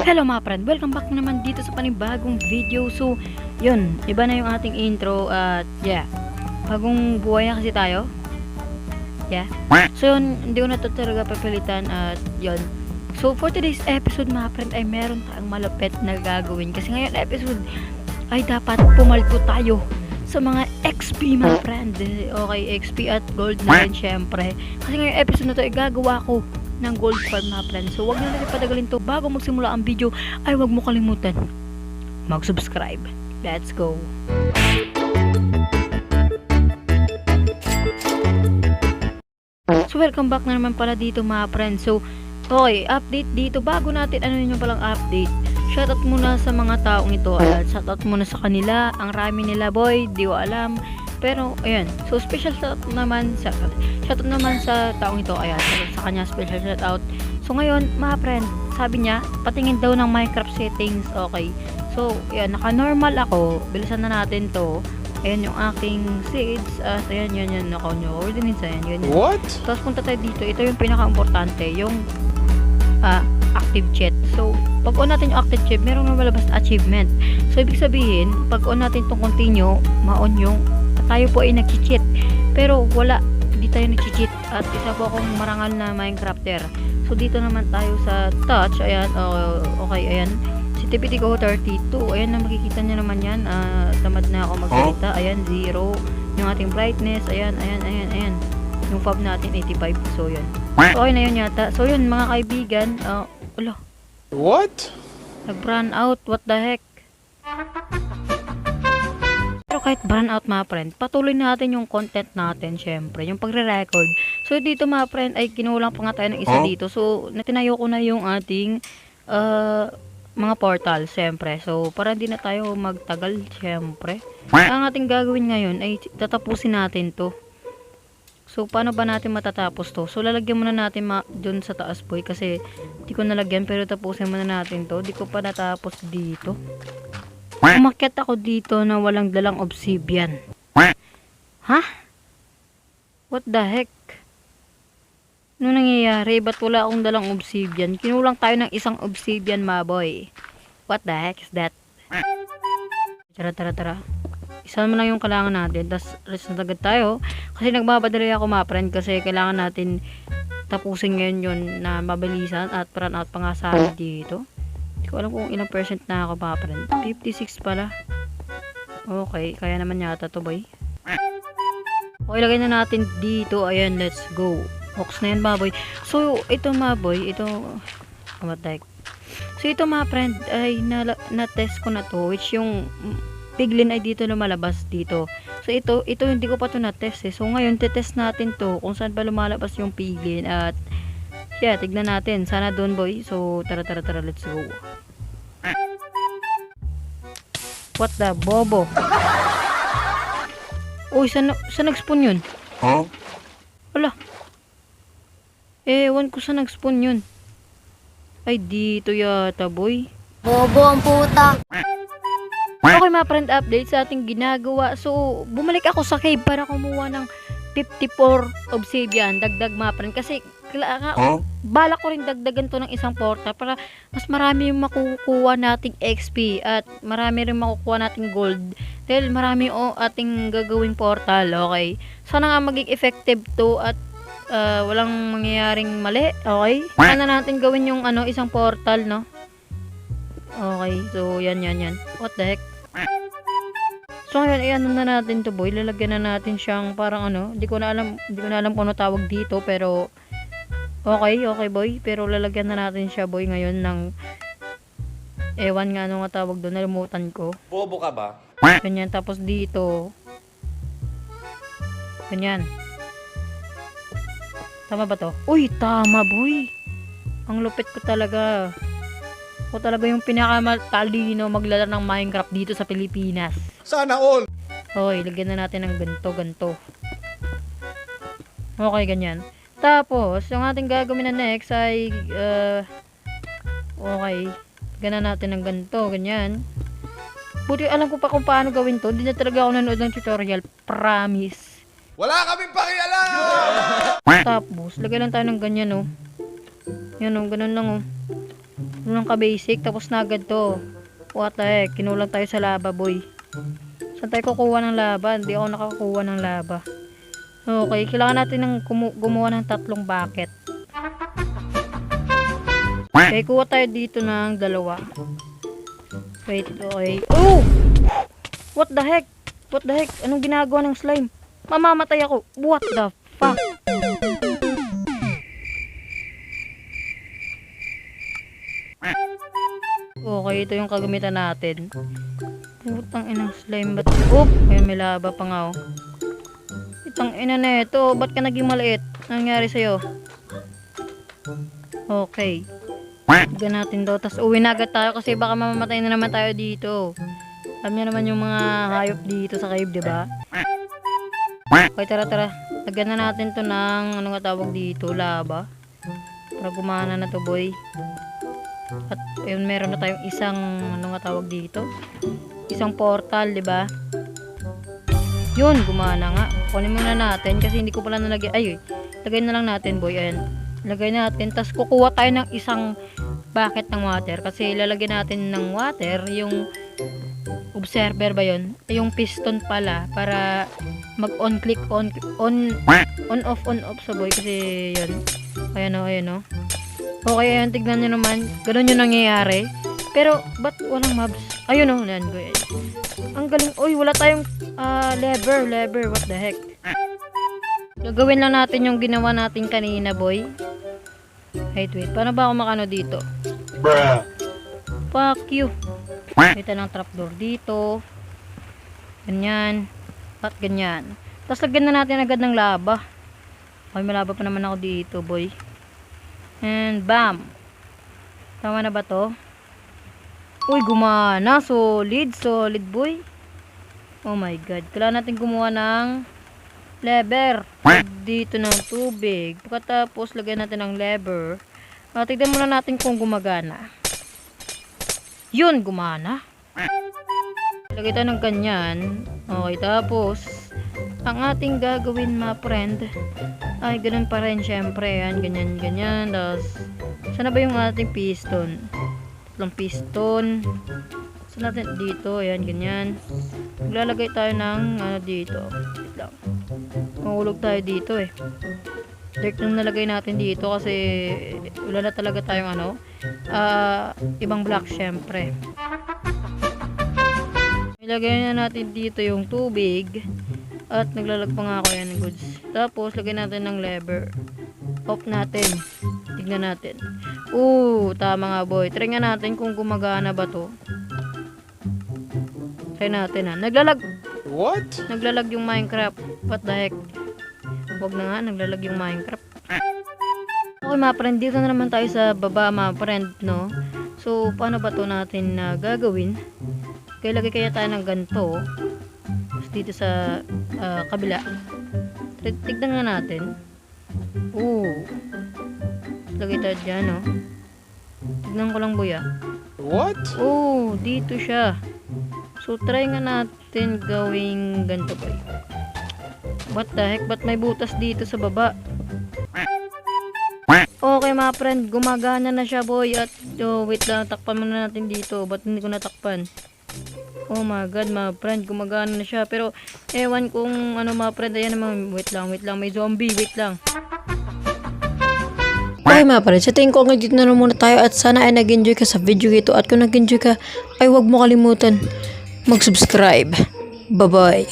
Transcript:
Hello mga friend, welcome back naman dito sa panibagong video. So, yun, iba na yung ating intro at yeah, bagong buhay na kasi tayo. Yeah. So yun, hindi ko na to talaga papilitan at yun. So for today's episode mga friend ay meron tayong malupit na gagawin. Kasi ngayon episode ay dapat pumalto tayo sa mga XP mga friend. Okay, XP at gold na rin syempre. Kasi ngayon episode na to ay gagawa ko ng gold farm mga friend. So wag na natin patagalin to. Bago magsimula ang video ay wag mo kalimutan mag-subscribe. Let's go. So welcome back na naman pala dito mga friend. So okay, update dito. Bago natin ano yun palang update, shoutout muna sa mga taong ito. Shoutout muna sa kanila. Ang rami nila boy, di ko alam. Pero ayan, so special shoutout naman sa taong ito. Ayan, sa kanya special shoutout. So ngayon mga friend, sabi niya patingin daw ng Minecraft settings. Okay, so ayan, naka normal ako. Bilisan na natin to. Ayan yung aking seeds. Ayan, yan, naka-ordinance. Ayan, yun. What? Tapos punta tayo dito. Ito yung pinaka-importante, yung active chat. So, pag on natin yung active chat, meron na malabas na achievement. So, ibig sabihin, pag on natin itong continue, ma-on yung tayo po ay nag-cheat. Pero, wala. Hindi tayo nag-cheat. At isa po akong marangal na Minecrafter. So, dito naman tayo sa touch. Ayan, okay, ayan. Sensitivity ko 32. Ayan na, makikita nyo naman yan. Tamad na ako magsalita. Ayan, 0. Yung ating brightness. Ayan. Yung fob natin 85. So yun. So okay na yun yata. So yun mga kaibigan. What? Nag-run out. What the heck? Pero kahit run out mga friend, patuloy natin yung content natin syempre. Yung pagre-record. So dito mga friend ay kinulang pa nga tayo ng isa dito. So natinayo ko na yung ating mga portal, syempre. So, para hindi na tayo magtagal, syempre. Ang ating gagawin ngayon ay tatapusin natin to. So, paano ba natin matatapos to? So, lalagyan muna natin dun sa taas, boy. Kasi, di ko nalagyan, pero tapusin muna natin to. Di ko pa natapos dito. Umakyat ako dito na walang dalang obsidian. Ha? What the heck? Ano nangyayari? Ba't wala akong dalang obsidian? Kinulang tayo ng isang obsidian, mga boy. What the heck is that? Tara. Isa mo lang yung kailangan natin. Tapos, rest na agad tayo. Kasi nagbabadali ako, mga friend. Kasi kailangan natin tapusin ngayon yun na mabilisan. At run out pa nga sa akin dito. Hindi ko alam kung ilang percent na ako, mga friend. 56 pala. Okay, kaya naman yata to, boy. Okay, lagay na natin dito. Ayan, let's go. Box na yan mga boy. So ito mga boy, ito what the heck? So ito mga friend ay na-test ko na to, which yung piglin ay dito lumalabas dito. So ito hindi ko pa to na-test eh. So ngayon te-test natin to kung saan ba lumalabas yung piglin at yeah, tignan natin. Sana doon boy. So tara, let's go. What the bobo? Uy, saan nag-spawn yun? Huh? Wala. Ewan ko sa nag-spawn yun. Ay, dito yata, boy. Bobo ang puta. Okay, mga friend, update sa ating ginagawa. So, bumalik ako sa cave para kumuha ng 54 obsidian. Dagdag, mga friend. Kasi, balak ko rin dagdagan to ng isang portal para mas marami yung makukuha nating XP at marami rin makukuha nating gold. Dahil marami ating gagawing portal, okay? Sana nga maging effective to at walang mangyayaring mali. Okay? Sana natin gawin yung isang portal, no? Okay. So, yan. What the heck? So, ngayon, na natin to, boy. Lalagyan na natin siyang parang Hindi ko na alam kung ano tawag dito, pero okay, boy. Pero lalagyan na natin siya, boy, ngayon ng ewan nga ano nga tawag doon. Nalimutan ko. Bobo ka ba? Ganyan. Tapos dito. Ganyan. Tama ba to? Uy, tama boy. Ang lupit ko talaga. Ako talaga yung pinakamatalino maglalaro ng Minecraft dito sa Pilipinas. Sana all! Okay, lagyan na natin ng ganto. Okay, ganyan. Tapos, yung ating gagawin na next ay okay. Lagyan na natin ng ganto, ganyan. Buti alam ko pa kung paano gawin to. Hindi na talaga ako nanood ng tutorial. Promise. Wala kaming pakialam! Tapos, lagay lang tayo ng ganyan, Yan, ganun lang, Ganun ka-basic, tapos na agad to. What the heck, kinulang tayo sa lava, boy. Saan tayo kukuha ng lava? Hindi ako nakakuha ng lava. Okay, kailangan natin ng gumawa ng 3 bucket. Okay, kuha tayo dito ng 2. Wait, okay. Oh! What the heck? What the heck? Anong ginagawa ng slime? Mamamatay ako. What the fuck? Okay, ito yung kagamitan natin. Putang inang slime bat. Oop! May lava pa nga oh. Itang ina na ito. Ba't ka naging maliit? Anong nangyari sa'yo? Okay. Tignan natin daw. Tapos uwi na agad tayo kasi baka mamamatay na naman tayo dito. Alam niyo naman yung mga hayop dito sa cave, diba? Okay, tara. Lagyan na natin to ng ano nga tawag dito, lava. Para gumana na to, boy. At ayun, meron na tayong isang ano nga tawag dito. Isang portal, diba? Yun, gumana nga. Kunin muna natin kasi hindi ko pala nalagyan. Ay, lagay na lang natin, boy. Ayan. Lagay natin. Tapos kukuha tayo ng isang bucket ng water. Kasi lalagyan natin ng water yung observer ba yun? Yung piston pala. Para mag-on click, on off sa boy. Kasi yun. Ayan o. Okay, ayan. Tignan nyo naman. Ganun yung nangyayari. Pero, ba't walang mobs? Ayun o. Ayan ko. Ang galing. Uy, wala tayong lever. What the heck? Gagawin lang natin yung ginawa natin kanina, boy. Wait. Paano ba ako makano dito? Bruh. Fuck you. Dito ng trapdoor dito. Ganyan. At ganyan. Tapos lagyan na natin agad ng lava. Okay, malaba pa naman ako dito, boy. And bam. Tama na ba to? Uy, gumana. Solid, boy. Oh my god. Kailangan natin gumawa ng lever. Dito ng tubig. Pagkatapos, lagyan natin ng lever. Tignan muna natin kung gumagana. Yun, gumana. Lagay tayo ng ganyan. Okay, tapos, ang ating gagawin, mga friend, ay ganun pa rin, syempre. Yan, ganyan. Tapos, saan na ba yung ating piston? Tatlong piston. Saan natin? Dito, yan, ganyan. Maglalagay tayo ng, dito. Wait lang. Mahulog tayo dito eh. Dirt nung nalagay natin dito kasi wala na talaga tayong ibang block syempre. Ilagay na natin dito yung tubig at naglalag pa nga ako yan goods. Tapos lagay natin ng lever. Off natin. Tignan natin. Tama nga boy. Try nga natin kung gumagana ba to. Try natin Naglalag. What? Naglalag yung Minecraft. What the heck? Huwag na nga, naglalag yung Minecraft. Okay mga friend, dito na naman tayo sa baba mga friend, no? So, paano ba to natin gagawin? Kaya lagay kaya tayo ng ganito. Tapos dito sa kabila. Tignan nga natin. Lagay tayo dyan, no? Tignan ko lang buya. What? Dito siya. So, try nga natin gawing ganito boy. What the heck? Ba't may butas dito sa baba? Okay mga friend, gumagana na siya boy. At wait lang, takpan muna natin dito. Ba't hindi ko natakpan? Oh my god mga friend, gumagana na siya. Pero ewan kung ano mga friend. Ayan naman, wait lang, may zombie, wait lang. Okay mga friend, sa tingin ko hanggang dito na lang muna tayo. At sana ay nag-enjoy ka sa video ito. At kung nag-enjoy ka, ay huwag mo kalimutan mag-subscribe. Bye bye.